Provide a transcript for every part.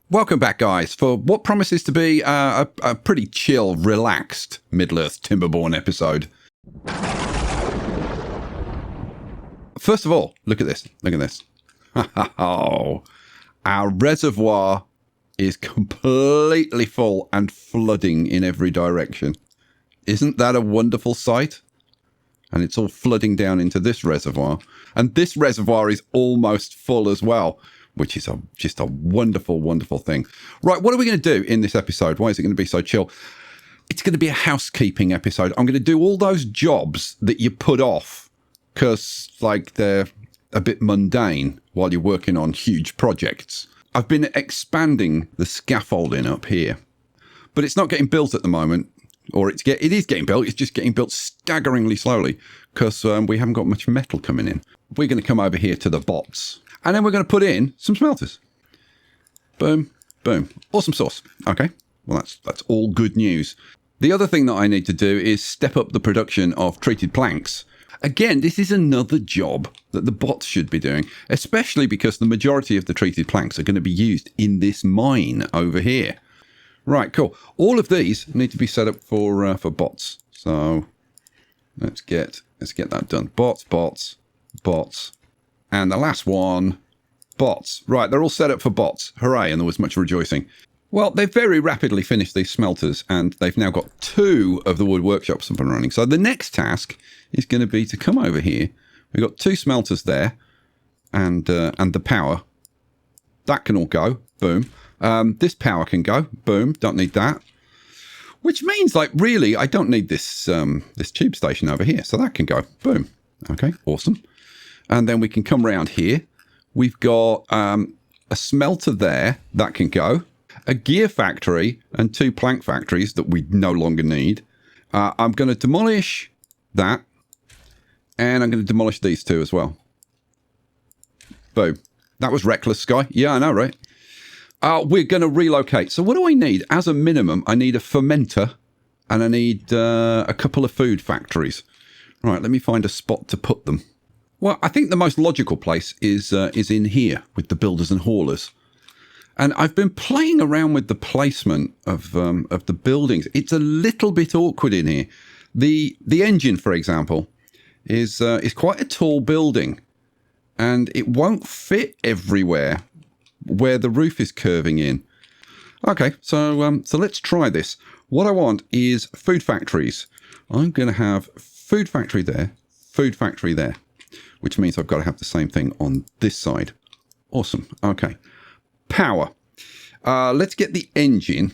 Welcome back, guys, for what promises to be a pretty chill, relaxed Middle-earth Timberborn episode. First of all, look at this. Look at this. Oh, our reservoir is completely full and flooding in every direction. Isn't that a wonderful sight? And it's all flooding down into this reservoir. And this reservoir is almost full as well, which is just a wonderful, wonderful thing. Right, what are we going to do in this episode? Why is it going to be so chill? It's going to be a housekeeping episode. I'm going to do all those jobs that you put off because, like, they're a bit mundane while you're working on huge projects. I've been expanding the scaffolding up here, but it's not getting built at the moment. Or it is getting built. It's just getting built staggeringly slowly because we haven't got much metal coming in. We're going to come over here to the bots. And then we're going to put in some smelters. Boom, boom. Awesome sauce. Okay, well, that's all good news. The other thing that I need to do is step up the production of treated planks. Again, this is another job that the bots should be doing, especially because the majority of the treated planks are going to be used in this mine over here. Right, cool. All of these need to be set up for bots. So let's get that done. Bots. And the last one, bots. Right, they're all set up for bots. Hooray, and there was much rejoicing. Well, they've very rapidly finished these smelters, and they've now got 2 of the wood workshops up and running. So the next task is going to be to come over here. We've got 2 smelters there, and the power. That can all go. Boom. This power can go. Boom. Don't need that. Which means, like, really, I don't need this this tube station over here. So that can go. Boom. Okay, awesome. And then we can come around here. We've got a smelter there. That can go. A gear factory and 2 plank factories that we no longer need. I'm going to demolish that. And I'm going to demolish these 2 as well. Boom. That was reckless, Sky. Yeah, I know, right? We're going to relocate. So what do I need? As a minimum, I need a fermenter and I need a couple of food factories. Right, let me find a spot to put them. Well, I think the most logical place is in here with the builders and haulers. And I've been playing around with the placement of the buildings. It's a little bit awkward in here. The engine, for example, is quite a tall building. And it won't fit everywhere where the roof is curving in. Okay, so let's try this. What I want is food factories. I'm going to have food factory there, which means I've got to have the same thing on this side. Awesome. Okay. Power. Let's get the engine.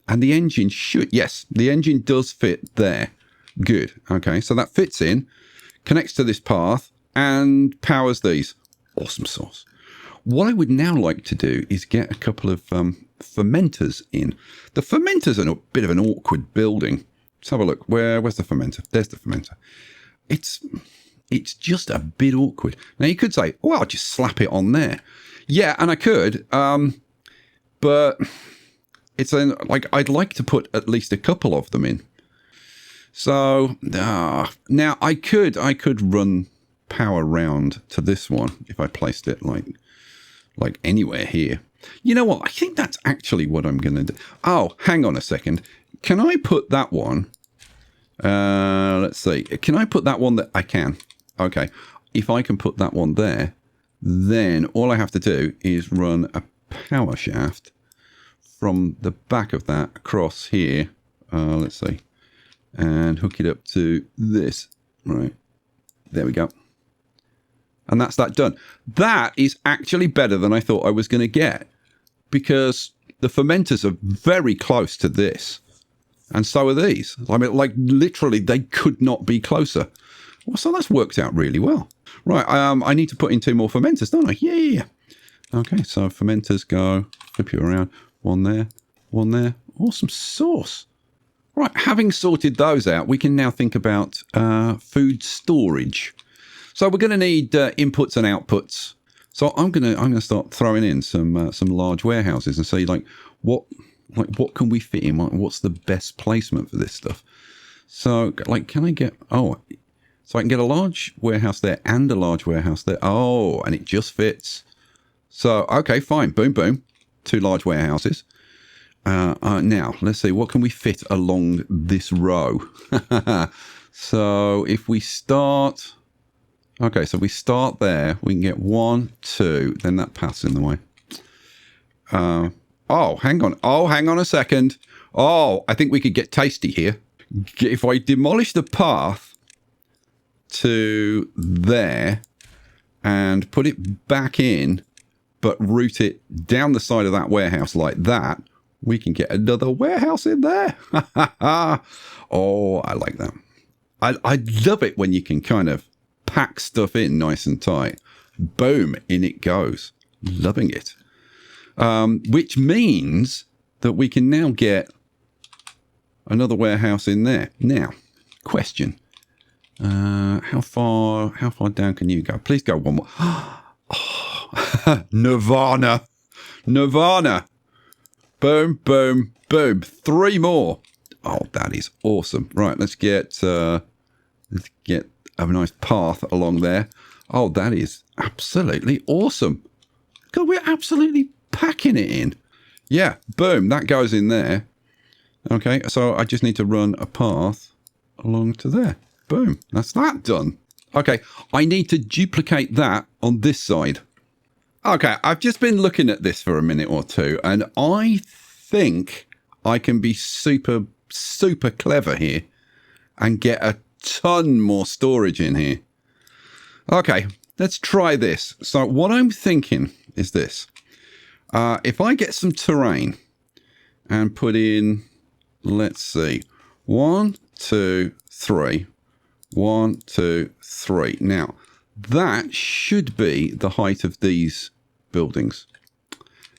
And the engine should... Yes, the engine does fit there. Good. Okay, so that fits in, connects to this path, and powers these. Awesome sauce. What I would now like to do is get a couple of fermenters in. The fermenters are a bit of an awkward building. Let's have a look. Where's the fermenter? There's the fermenter. It's just a bit awkward. Now you could say, oh, I'll just slap it on there. Yeah, and I could. But it's like I'd like to put at least a couple of them in. So now I could run power round to this one if I placed it like anywhere here. You know what? I think that's actually what I'm going to do. Oh, hang on a second. Can I put that one? Let's see. Can I put that one that I can? Okay. If I can put that one there, then all I have to do is run a power shaft from the back of that across here. Let's see. And hook it up to this. Right. There we go. And that's that done. That is actually better than I thought I was going to get. Because the fermenters are very close to this. And so are these. I mean, like, literally, they could not be closer. Well, so that's worked out really well. Right, I need to put in 2 more fermenters, don't I? Yeah. Okay, so fermenters go. Flip you around. One there. Awesome sauce. Right, having sorted those out, we can now think about food storage. So we're going to need inputs and outputs. So I'm going to start throwing in some large warehouses and see what can we fit in? What's the best placement for this stuff? So can I get so I can get a large warehouse there and a large warehouse there. Oh, and it just fits. So okay, fine. Boom, boom. two large warehouses. Now, let's see, what can we fit along this row? So if we start... Okay, so we start there. We can get 1, 2, then that path's in the way. Oh, hang on. Oh, hang on a second. Oh, I think we could get tasty here. If I demolish the path to there and put it back in, but route it down the side of that warehouse like that, we can get another warehouse in there. Oh, I like that. I love it when you can kind of pack stuff in nice and tight. Boom, in it goes. Loving it. Which means that we can now get another warehouse in there. Now, question. How far down can you go? Please go one more. Oh, Nirvana. Nirvana. Boom, boom, boom. 3 more. Oh, that is awesome. Right, let's get a nice path along there. Oh, that is absolutely awesome. God, we're absolutely packing it in. Yeah, boom, that goes in there. Okay, so I just need to run a path along to there. Boom, that's that done. Okay, I need to duplicate that on this side. Okay, I've just been looking at this for a minute or two, and I think I can be super, super clever here and get a ton more storage in here. Okay, let's try this. So what I'm thinking is this. If I get some terrain and put in, let's see, 1, 2, 3. 1, 2, 3. Now, that should be the height of these buildings.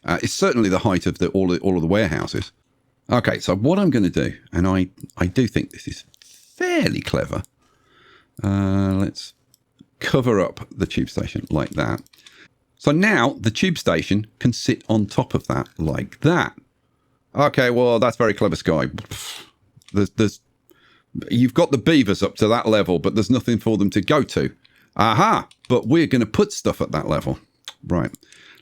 It's certainly the height of all of the warehouses. Okay, so what I'm going to do, and I do think this is fairly clever. Let's cover up the tube station like that. So now the tube station can sit on top of that like that. Okay, well, that's very clever, Sky. You've got the beavers up to that level, but there's nothing for them to go to. Aha! But we're going to put stuff at that level. Right.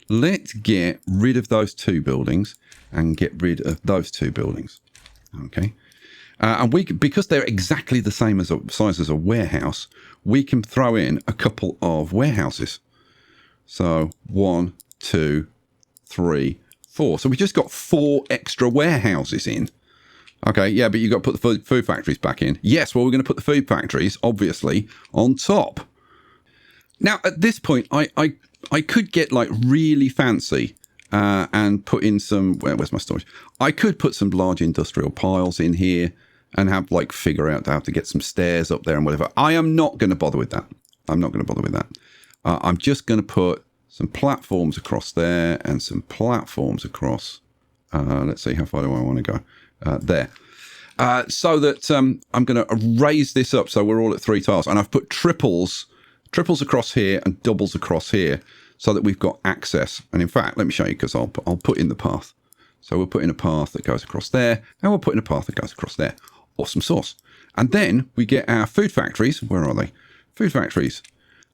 Let's get rid of those 2 buildings and get rid of those 2 buildings. Okay. And because they're exactly the same as size as a warehouse, we can throw in a couple of warehouses. So 1, 2, 3, 4. So we just got 4 extra warehouses in. Okay, yeah, but you've got to put the food factories back in. Yes, well, we're going to put the food factories, obviously, on top. Now, at this point, I could get, like, really fancy and put in some... Where's my storage? I could put some large industrial piles in here and have, like, figure out how to get some stairs up there and whatever. I am not going to bother with that. I'm not going to bother with that. I'm just going to put some platforms across there and some platforms across... let's see, how far do I want to go? There. So that I'm going to raise this up so we're all at 3 tiles. And I've put triples across here and doubles across here so that we've got access. And in fact, let me show you because I'll put in the path. So we'll put in a path that goes across there and we'll put in a path that goes across there. Awesome sauce. And then we get our food factories. Where are they? Food factories.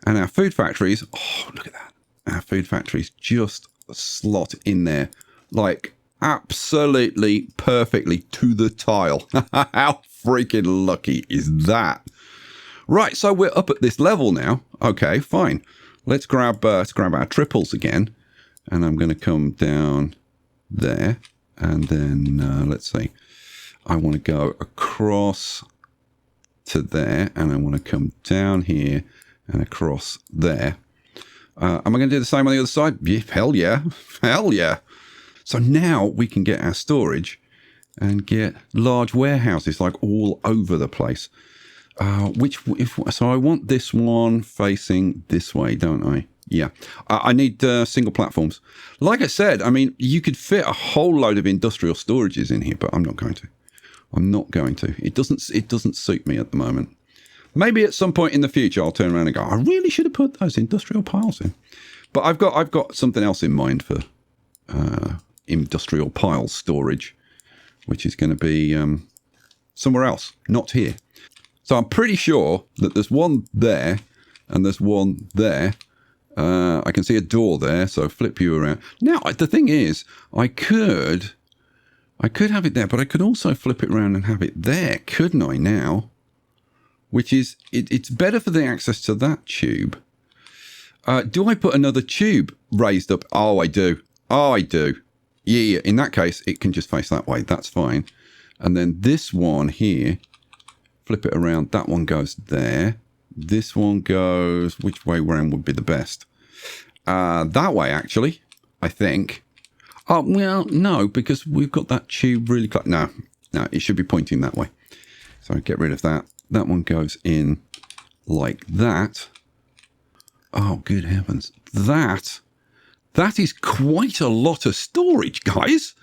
And our food factories, oh, look at that. Our food factories just slot in there like... absolutely perfectly to the tile. How freaking lucky is that? Right, so we're up at this level now. Okay, fine. Let's grab our triples again, and I'm going to come down there, and then let's see. I want to go across to there, and I want to come down here and across there. Am I going to do the same on the other side? Yeah, hell yeah, hell yeah. So now we can get our storage and get large warehouses like all over the place. So I want this one facing this way, don't I? Yeah. I need single platforms. Like I said, I mean, you could fit a whole load of industrial storages in here, but I'm not going to. I'm not going to. It doesn't suit me at the moment. Maybe at some point in the future, I'll turn around and go, I really should have put those industrial piles in. But I've got something else in mind for industrial pile storage, which is going to be somewhere else, not here. So I'm pretty sure that there's one there and there's one there. I can see a door there, so flip you around. Now, the thing is, I could have it there, but I could also flip it around and have it there, couldn't I now? Which is, it's better for the access to that tube. Do I put another tube raised up? Oh, I do. Oh, I do. Yeah, in that case, it can just face that way. That's fine. And then this one here, flip it around. That one goes there. This one goes, which way around would be the best? That way, actually, I think. Oh, well, no, because we've got that tube really close. No, it should be pointing that way. So get rid of that. That one goes in like that. Oh, good heavens. That is quite a lot of storage, guys.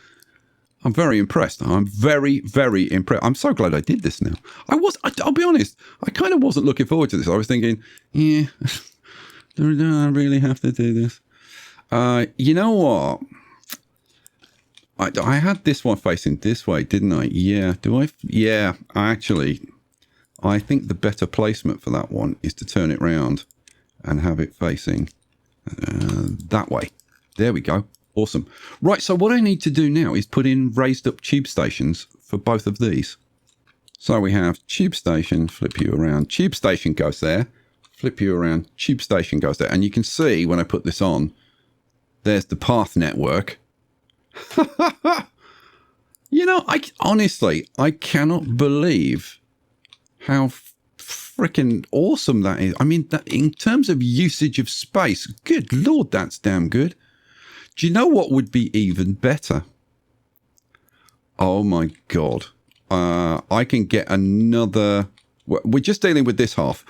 I'm very impressed. I'm very, very impressed. I'm so glad I did this now. I'll be honest, I kind of wasn't looking forward to this. I was thinking, yeah, do I really have to do this? You know what? I had this one facing this way, didn't I? Yeah. Yeah, I think the better placement for that one is to turn it round and have it facing that way. There we go. Awesome. Right, so what I need to do now is put in raised up tube stations for both of these. So we have tube station, flip you around, tube station goes there, flip you around, tube station goes there. And you can see when I put this on, there's the path network. You know, honestly, I cannot believe how freaking awesome that is. I mean, that in terms of usage of space, good Lord, that's damn good. Do you know what would be even better? Oh my God. I can get another... We're just dealing with this half.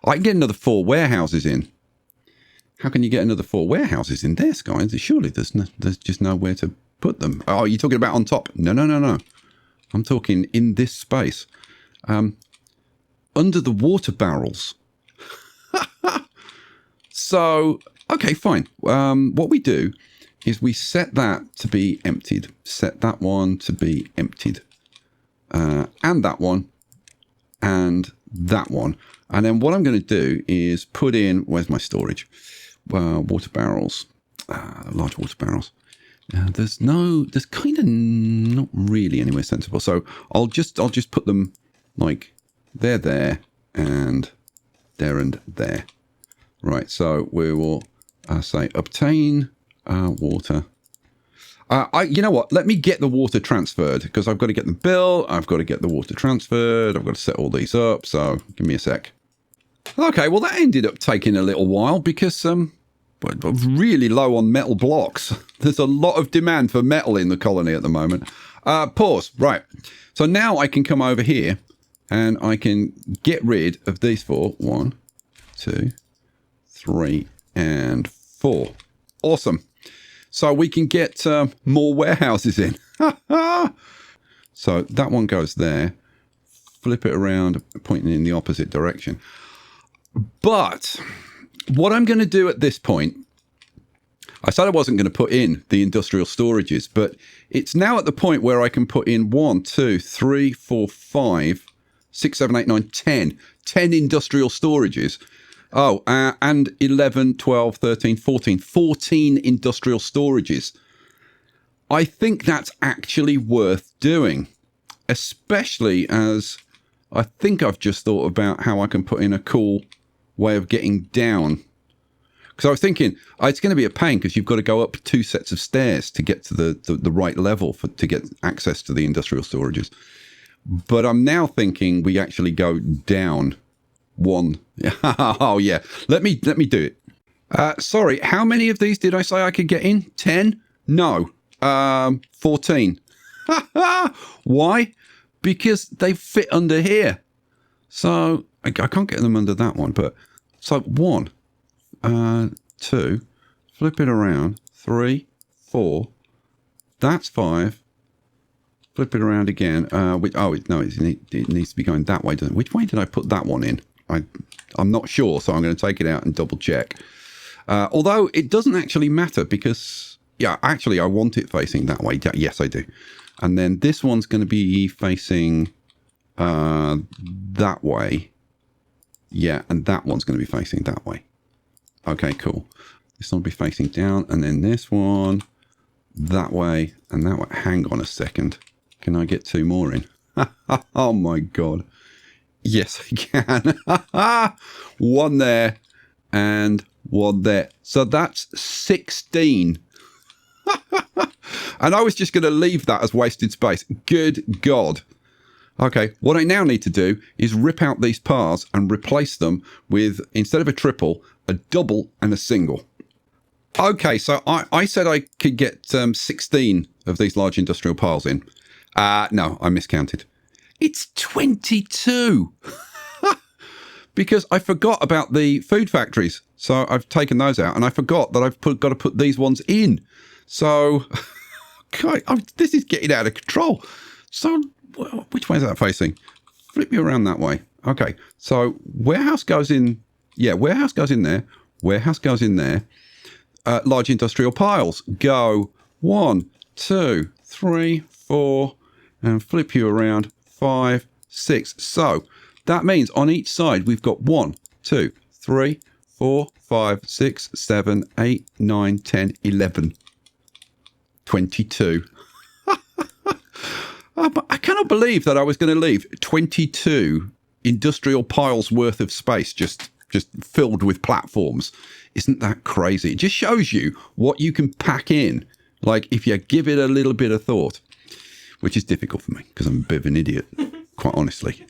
I can get another 4 warehouses in. How can you get another 4 warehouses in there, guys? Surely there's just nowhere to put them. Oh, you're talking about on top? No. I'm talking in this space. Under the water barrels. So, okay, fine. What we do is we set that to be emptied. Set that one to be emptied. And that one. And that one. And then what I'm going to do is put in... Where's my storage? Water barrels. Large water barrels. There's kind of not really anywhere sensible. So I'll just put them like there, and there. Right, so we will say obtain water. You know what? Let me get the water transferred because I've got to get the bill. I've got to get the water transferred. I've got to set all these up. So give me a sec. Okay, well that ended up taking a little while because I'm really low on metal blocks. There's a lot of demand for metal in the colony at the moment. Pause. Right. So now I can come over here and I can get rid of these 4. 1, 2, 3, and 4. Awesome. So we can get more warehouses in. So that one goes there. Flip it around, pointing in the opposite direction. But what I'm going to do at this point, I said I wasn't going to put in the industrial storages, but it's now at the point where I can put in 1, 2, 3, 4, 5, 6, 7, 8, 9, 10. 10 industrial storages. Oh, and 11, 12, 13, 14. 14 industrial storages. I think that's actually worth doing, especially as I think I've just thought about how I can put in a cool way of getting down. Because I was thinking, it's going to be a pain because you've got to go up 2 sets of stairs to get to the right level to get access to the industrial storages. But I'm now thinking we actually go down 1. Oh yeah, let me do it. Sorry, how many of these did I say I could get in? 10? No, 14. Why? Because they fit under here. So I can't get them under that one. But so 1, 2, flip it around. 3, 4. That's 5. Flip it around again. No, it needs to be going that way, doesn't it? Which way did I put that one in? I'm not sure, so I'm going to take it out and double check. Although it doesn't actually matter because, yeah, actually I want it facing that way. Yes, I do. And then this one's going to be facing that way. Yeah, and that one's going to be facing that way. Okay, cool. This one will be facing down, and then this one that way and that way. Hang on a second. Can I get 2 more in? Oh my God. Yes, I can. 1 there and 1 there. So that's 16. And I was just going to leave that as wasted space. Good God. Okay, what I now need to do is rip out these paths and replace them with, instead of a triple, a double and a single. Okay, so I said I could get 16 of these large industrial piles in. No, I miscounted. It's 22. Because I forgot about the food factories. So I've taken those out, and I forgot that I've got to put these ones in. So God, this is getting out of control. So which way is that facing? Flip you around that way. Okay, so warehouse goes in. Yeah, warehouse goes in there. Warehouse goes in there. Large industrial piles go 1, 2, 3, 4, and flip you around 5, 6. So that means on each side we've got 1, 2, 3, 4, 5, 6, 7, 8, 9, 10, 11, 22. But I cannot believe that I was going to leave 22 industrial piles worth of space just filled with platforms. Isn't that crazy? It just shows you what you can pack in, like if you give it a little bit of thought, which is difficult for me because I'm a bit of an idiot, quite honestly.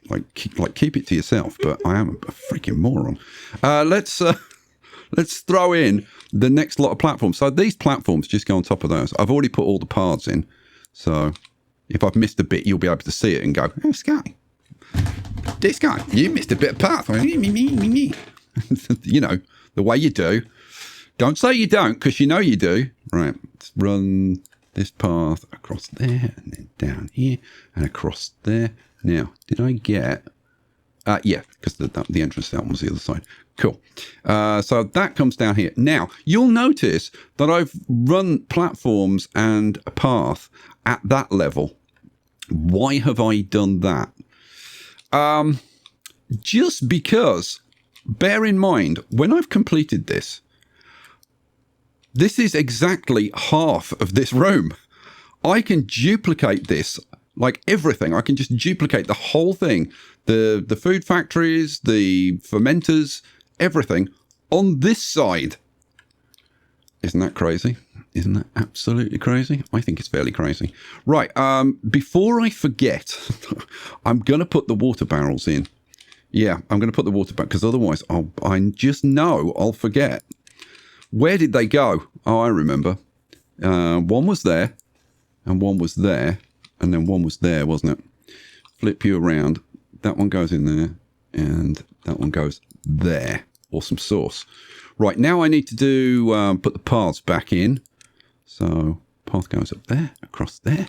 Like keep it to yourself, but I am a freaking moron. Let's throw in the next lot of platforms. So these platforms just go on top of those. I've already put all the paths in, so if I've missed a bit, you'll be able to see it and go, "Oh, Sky, this guy, you missed a bit of path." You know, the way you do. Don't say you don't, because you know you do. Right, let's run this path across there, and then down here, and across there. Now, did I get... yeah, because the entrance to that one was the other side. Cool. So that comes down here. Now, you'll notice that I've run platforms and a path at that level. Why have I done that? Just because, bear in mind, when I've completed this, this is exactly half of this room. I can duplicate this, like everything. I can just duplicate the whole thing. The food factories, the fermenters, everything on this side. Isn't that crazy? Isn't that absolutely crazy? I think it's fairly crazy. Right, before I forget, I'm going to put the water barrels in. Yeah, I'm going to put the water barrels, because otherwise I just know I'll forget. Where did they go? Oh, I remember. One was there, and one was there, and then one was there, wasn't it? Flip you around. That one goes in there, and that one goes there. Awesome sauce. Right, now I need to do put the paths back in. So path goes up there, across there.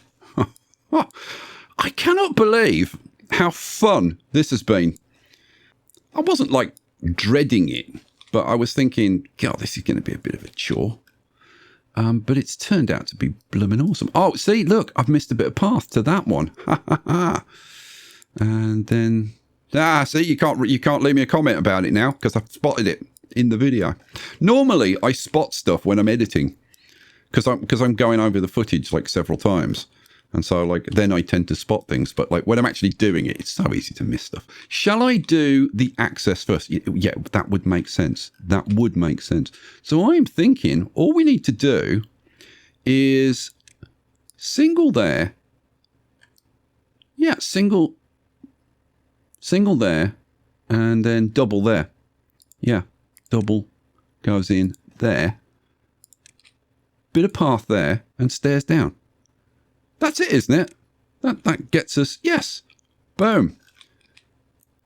I cannot believe how fun this has been. I wasn't like dreading it, but I was thinking, God, this is going to be a bit of a chore. But it's turned out to be blooming awesome. Oh, see, look, I've missed a bit of path to that one. And then, see, you can't leave me a comment about it now because I've spotted it in the video. Normally, I spot stuff when I'm editing because I'm going over the footage like several times. And so like then I tend to spot things. But like when I'm actually doing it, it's so easy to miss stuff. Shall I do the access first? Yeah, that would make sense. That would make sense. So I'm thinking all we need to do is single there. Yeah, single there and then double there. Yeah, double goes in there. Bit of path there and stairs down. That's it, isn't it? That gets us, yes. Boom.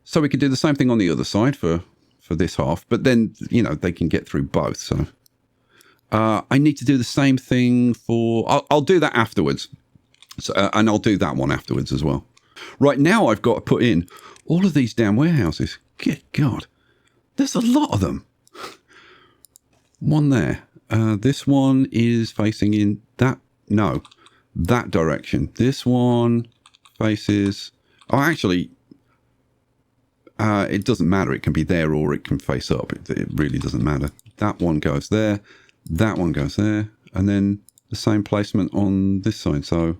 So we could do the same thing on the other side for this half, but then, you know, they can get through both. So I need to do the same thing for, I'll do that afterwards. So, and I'll do that one afterwards as well. Right now I've got to put in all of these damn warehouses. Good God. There's a lot of them. One there. This one is facing in that direction. This one faces... Oh, actually, It doesn't matter. It can be there or it can face up. It really doesn't matter. That one goes there. That one goes there. And then the same placement on this side. So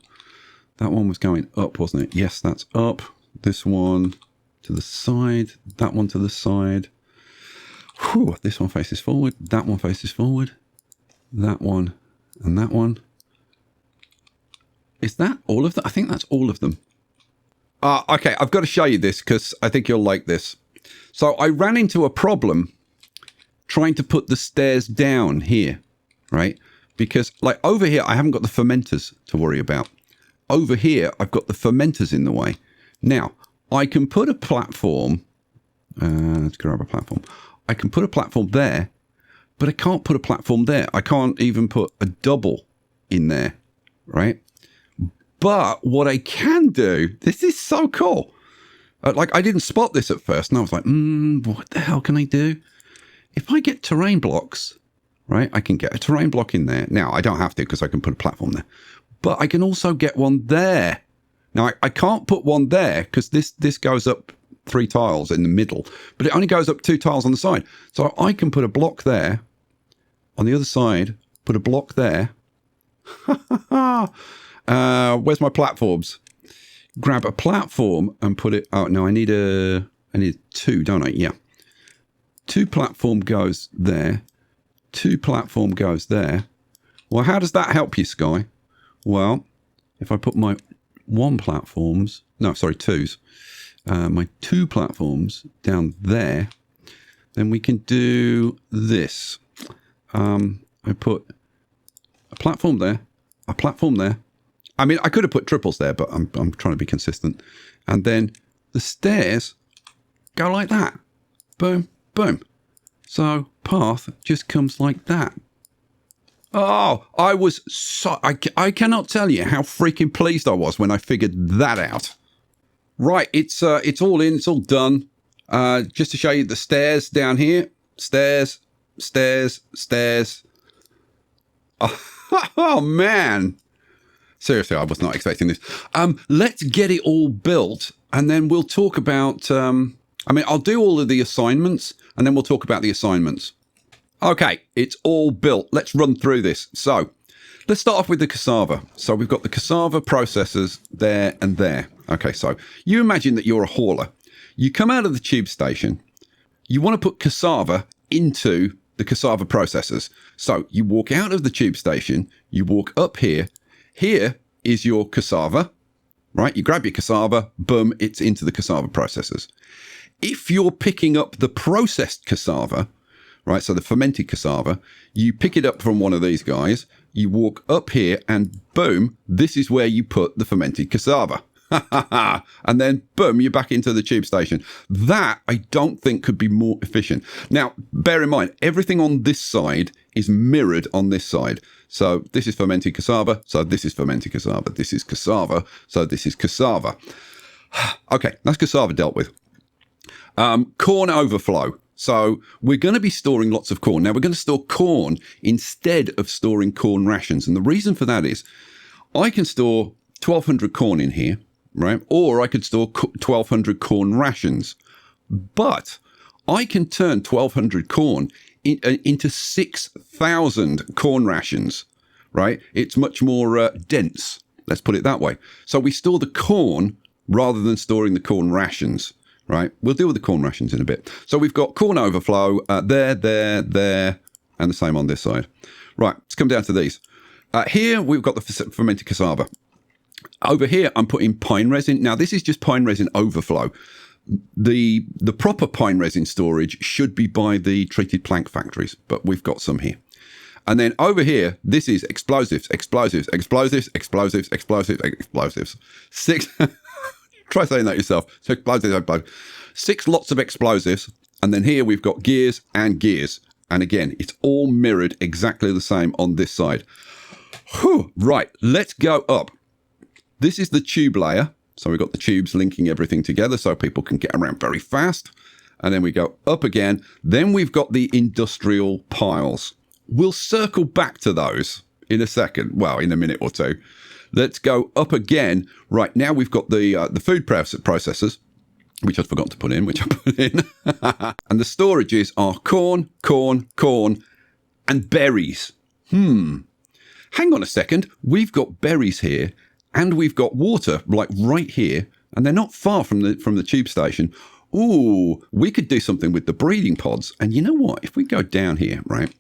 that one was going up, wasn't it? Yes, that's up. This one to the side. That one to the side. Whew, this one faces forward. That one faces forward. That one and that one. Is that all of them? I think that's all of them. Okay, I've got to show you this because I think you'll like this. So I ran into a problem trying to put the stairs down here, right? Because like over here, I haven't got the fermenters to worry about. Over here, I've got the fermenters in the way. Now, I can put a platform. Let's grab a platform. I can put a platform there, but I can't put a platform there. I can't even put a double in there, right? But what I can do, this is so cool. Like I didn't spot this at first, and I was like, what the hell can I do? If I get terrain blocks, right, I can get a terrain block in there. Now, I don't have to because I can put a platform there. But I can also get one there. Now, I can't put one there because this goes up 3 tiles in the middle, but it only goes up 2 tiles on the side. So I can put a block there. On the other side, put a block there. Where's my platforms? Grab a platform and put it. Oh no, I need 2, don't I? Yeah. 2 platform goes there. 2 platform goes there. Well, how does that help you, Sky? Well, if I put my 2s, my 2 platforms down there, then we can do this. I put a platform there, a platform there. I mean, I could have put triples there, but I'm trying to be consistent. And then the stairs go like that. Boom, boom. So path just comes like that. Oh, I was so... I cannot tell you how freaking pleased I was when I figured that out. Right, it's all in, it's all done. Just to show you the stairs down here. Stairs, stairs, stairs. Oh man. Seriously, I was not expecting this. Let's get it all built, and then we'll talk about... I'll do all of the assignments, and then we'll talk about the assignments. Okay, it's all built. Let's run through this. So, let's start off with the cassava. So, we've got the cassava processors there and there. Okay, so you imagine that you're a hauler. You come out of the tube station. You want to put cassava into the cassava processors. So, you walk out of the tube station. You walk up here. Here is your cassava, right? You grab your cassava, boom, it's into the cassava processors. If you're picking up the processed cassava, right, so the fermented cassava, you pick it up from one of these guys, you walk up here, and boom, this is where you put the fermented cassava. And then, boom, you're back into the tube station. That, I don't think, could be more efficient. Now, bear in mind, everything on this side is mirrored on this side. So this is fermented cassava, so this is fermented cassava. This is cassava, so this is cassava. Okay, that's cassava dealt with. Corn overflow. So we're going to be storing lots of corn. Now, we're going to store corn instead of storing corn rations. And the reason for that is I can store 1,200 corn in here, right? Or I could store 1,200 corn rations. But I can turn 1,200 corn into 6,000 corn rations, right? It's much more dense. Let's put it that way. So we store the corn rather than storing the corn rations. Right, we'll deal with the corn rations in a bit. So we've got corn overflow there, and the same on this side. Right, let's come down to these. Here we've got the fermented cassava. Over here, I'm putting pine resin. Now, this is just pine resin overflow. The proper pine resin storage should be by the treated plank factories, but we've got some here. And then over here, this is explosives, explosives, explosives, explosives, explosives, explosives. 6... Try saying that yourself. So explosives, 6 lots of explosives. And then here we've got gears and gears. And again, it's all mirrored exactly the same on this side. Whew. Right, let's go up. This is the tube layer. So we've got the tubes linking everything together so people can get around very fast. And then we go up again. Then we've got the industrial piles. We'll circle back to those in a second. Well, in a minute or two. Let's go up again. Right, now we've got the food processors. which I've forgotten to put in, which I put in. And the storages are corn, corn, corn, and berries. Hang on a second. We've got berries here, and we've got water, like right here, and they're not far from the tube station. Ooh, we could do something with the breeding pods. And you know what? If we go down here, right,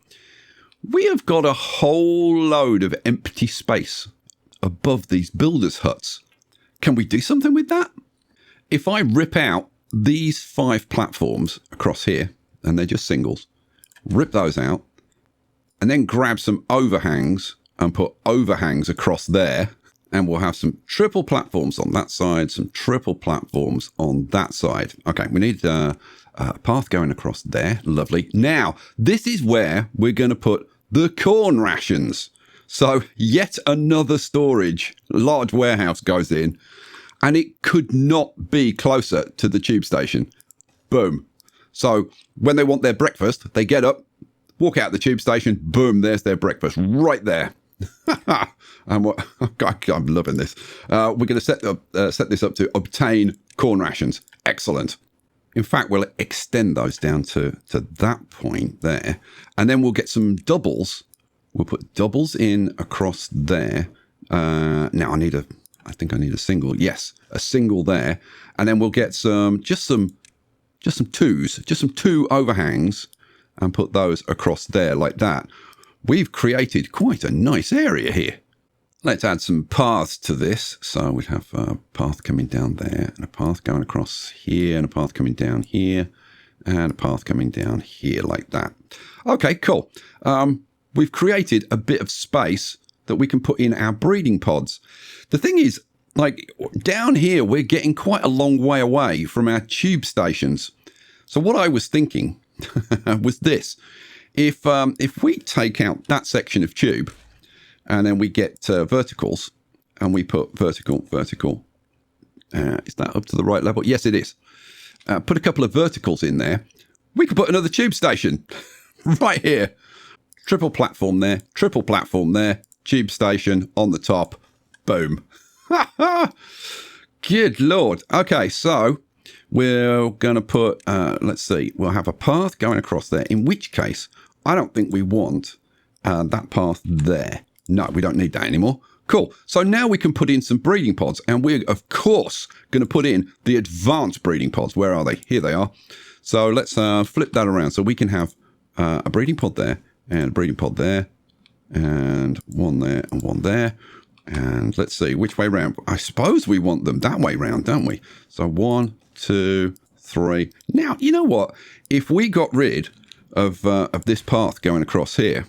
we have got a whole load of empty space above these builders' huts. Can we do something with that? If I rip out these 5 platforms across here, and they're just singles, rip those out, and then grab some overhangs and put overhangs across there, and we'll have some triple platforms on that side, some triple platforms on that side. Okay, we need a path going across there. Lovely. Now, this is where we're going to put the corn rations. So yet another storage, large warehouse goes in, and it could not be closer to the tube station. Boom. So when they want their breakfast, they get up, walk out the tube station, boom, there's their breakfast right there. And what, I'm loving this. We're going to set this up to obtain corn rations. Excellent. In fact, we'll extend those down to that point there. And then we'll get some doubles. We'll put doubles in across there. Now I think I need a single. Yes, a single there. And then we'll get just some 2s, just some 2 overhangs, and put those across there like that. We've created quite a nice area here. Let's add some paths to this. So we have a path coming down there, and a path going across here, and a path coming down here, and a path coming down here like that. Okay, cool. We've created a bit of space that we can put in our breeding pods. The thing is, like down here, we're getting quite a long way away from our tube stations. So what I was thinking was this. If we take out that section of tube, and then we get verticals, and we put vertical. Is that up to the right level? Yes, it is. Put a couple of verticals in there. We could put another tube station right here. Triple platform there, tube station on the top. Boom. Good Lord. Okay, so we're going to put, let's see, we'll have a path going across there, in which case I don't think we want that path there. No, we don't need that anymore. Cool. So now we can put in some breeding pods, and we're, of course, going to put in the advanced breeding pods. Where are they? Here they are. So let's flip that around. So we can have a breeding pod there, and a breeding pod there, and one there, and one there. And let's see, which way round? I suppose we want them that way round, don't we? So 1, 2, 3. Now, you know what? If we got rid of this path going across here,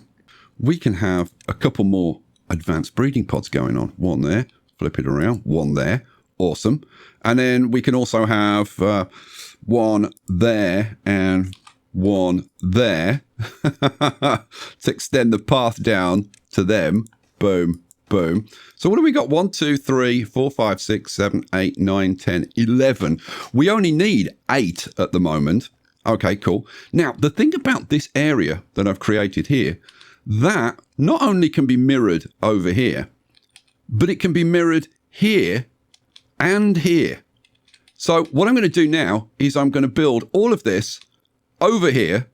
we can have a couple more advanced breeding pods going on. One there, flip it around, one there. Awesome. And then we can also have one there and one there to extend the path down to them. Boom, boom. So what do we got? 1, 2, 3, 4, 5, 6, 7, 8, 9, 10, 11. We only need 8 at the moment. Okay, cool. Now, the thing about this area that I've created here, that not only can be mirrored over here, but it can be mirrored here and here. So what I'm going to do now is I'm going to build all of this over here,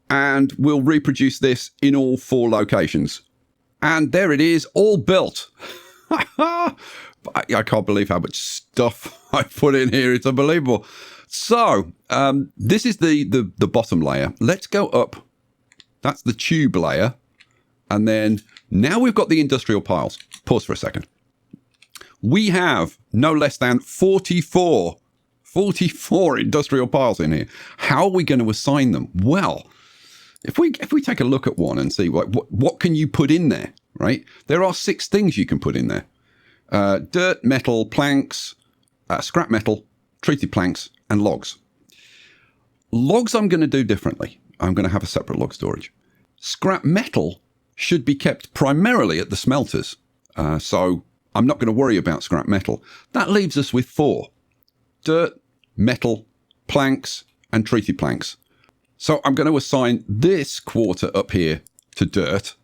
and we'll reproduce this in all 4 locations. And there it is, all built. I can't believe how much stuff I put in here. It's unbelievable. So this is the bottom layer. Let's go up. That's the tube layer. And then now we've got the industrial piles. Pause for a second. We have no less than 44 industrial piles in here. How are we going to assign them? Well, if we take a look at one and see what can you put in there, right? There are 6 things you can put in there. Dirt, metal, planks, scrap metal, treated planks, and logs. Logs I'm going to do differently. I'm going to have a separate log storage. Scrap metal should be kept primarily at the smelters. So I'm not going to worry about scrap metal. That leaves us with 4. Dirt, metal, planks, and treated planks. So I'm going to assign this quarter up here to dirt.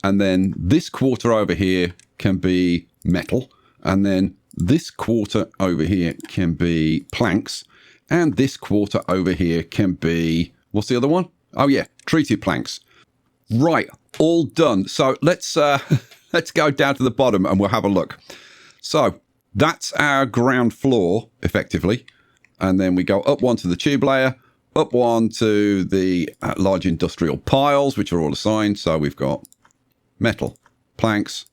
And then this quarter over here can be metal. And then this quarter over here can be planks. And this quarter over here can be, what's the other one? Oh yeah, treated planks. Right, all done. So let's let's go down to the bottom and we'll have a look. So that's our ground floor, effectively. And then we go up one to the tube layer, up one to the large industrial piles, which are all assigned. So we've got metal, planks,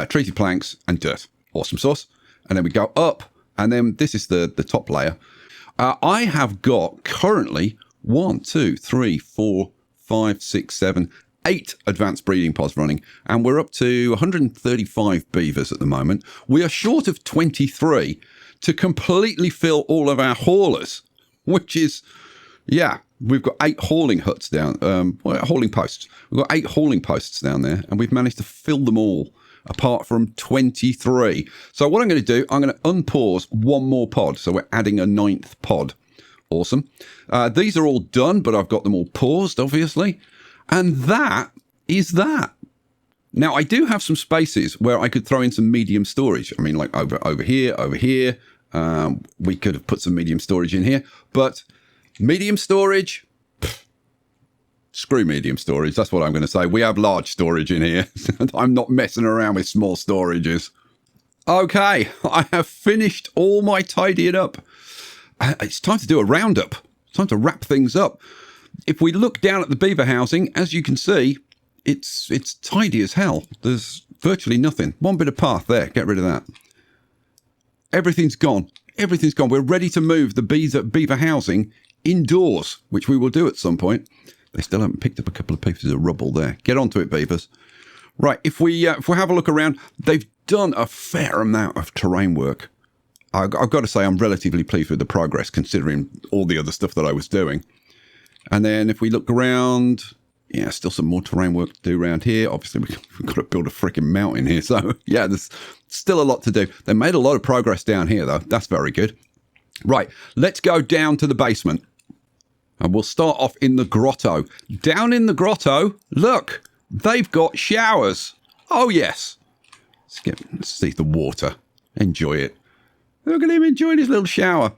treated planks, and dirt. Awesome sauce. And then we go up, and then this is the top layer. I have got currently 1, 2, 3, 4, 5, 6, 7, 8 advanced breeding pods running, and we're up to 135 beavers at the moment. We are short of 23 to completely fill all of our haulers, which is, yeah, we've got 8 hauling huts down, hauling posts. We've got 8 hauling posts down there, and we've managed to fill them all, apart from 23. So what I'm going to do, I'm going to unpause one more pod. So we're adding a 9th pod. Awesome. These are all done, but I've got them all paused, obviously. And that is that. Now, I do have some spaces where I could throw in some medium storage. I mean, like over here, over here. We could have put some medium storage in here. But medium storage, screw medium storage. That's what I'm going to say. We have large storage in here. I'm not messing around with small storages. Okay, I have finished all my tidying up. It's time to do a roundup. It's time to wrap things up. If we look down at the beaver housing, as you can see, it's tidy as hell. There's virtually nothing. One bit of path there. Get rid of that. Everything's gone. Everything's gone. We're ready to move the beaver housing indoors, which we will do at some point. They still haven't picked up a couple of pieces of rubble there. Get onto it, beavers. Right, if we have a look around, they've done a fair amount of terrain work. I've got to say I'm relatively pleased with the progress, considering all the other stuff that I was doing. And then if we look around, yeah, still some more terrain work to do around here. Obviously, we've got to build a freaking mountain here. So, yeah, there's still a lot to do. They made a lot of progress down here, though. That's very good. Right, let's go down to the basement. And we'll start off in the grotto. Down in the grotto, look, they've got showers. Oh, yes. Let's see the water. Enjoy it. Look at him enjoying his little shower.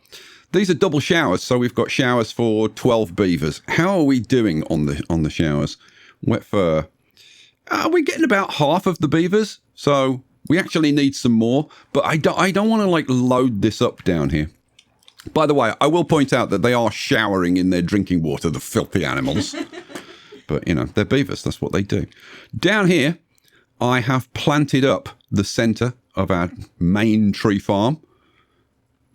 These are double showers, so we've got showers for 12 beavers. How are we doing on the showers? Wet fur. We're getting about half of the beavers, so we actually need some more. But I don't want to like load this up down here. By the way, I will point out that they are showering in their drinking water, the filthy animals. But, you know, they're beavers. That's what they do. Down here, I have planted up the center of our main tree farm.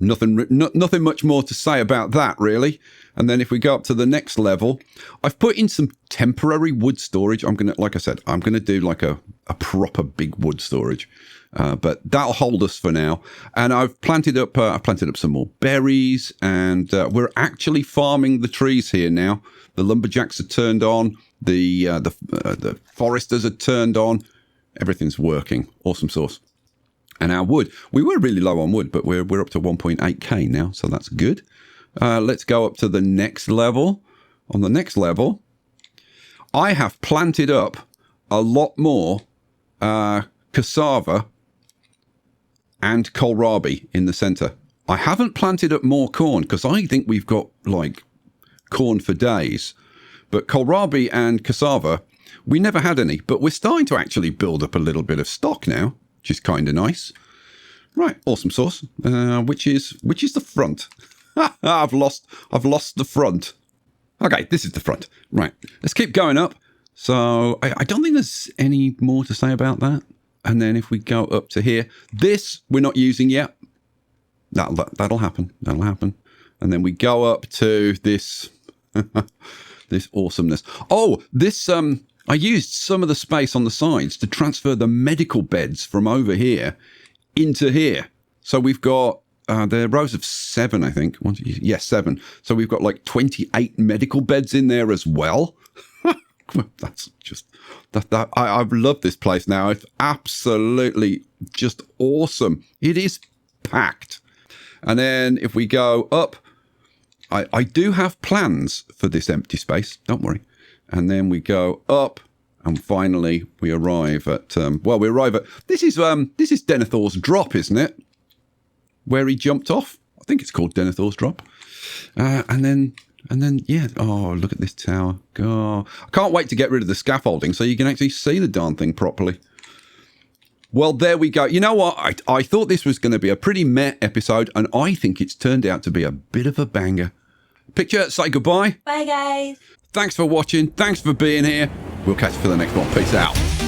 Nothing much more to say about that, really. And then if we go up to the next level, I've put in some temporary wood storage. I'm going to, like I said, I'm going to do like a proper big wood storage. But that'll hold us for now. And I've planted up some more berries, and we're actually farming the trees here now. The lumberjacks are turned on. The foresters are turned on. Everything's working. Awesome sauce. And our wood, we were really low on wood, but we're up to 1.8k now, so that's good. Let's go up to the next level. On the next level, I have planted up a lot more cassava and kohlrabi in the center. I haven't planted up more corn because I think we've got like corn for days. But kohlrabi and cassava, we never had any, but we're starting to actually build up a little bit of stock now, which is kind of nice. Right, awesome sauce. Which is the front? I've lost the front. Okay, this is the front. Right, let's keep going up. So I don't think there's any more to say about that. And then if we go up to here, this we're not using yet. That'll happen. That'll happen. And then we go up to this this awesomeness. Oh, this I used some of the space on the sides to transfer the medical beds from over here into here. So we've got there are rows of 7, I think. 7. So we've got like 28 medical beds in there as well. That's just I've loved this place now. It's absolutely just awesome. It is packed. And then if we go up, I do have plans for this empty space. Don't worry. And then we go up, and finally we arrive at this is Denethor's drop, isn't it? Where he jumped off. think it's called Denethor's Drop. And then, yeah. Oh, look at this tower. God, I can't wait to get rid of the scaffolding so you can actually see the darn thing properly. Well, there we go. You know what? I thought this was going to be a pretty meh episode, and I think it's turned out to be a bit of a banger. Picture, say goodbye. Bye, guys. Thanks for watching. Thanks for being here. We'll catch you for the next one. Peace out.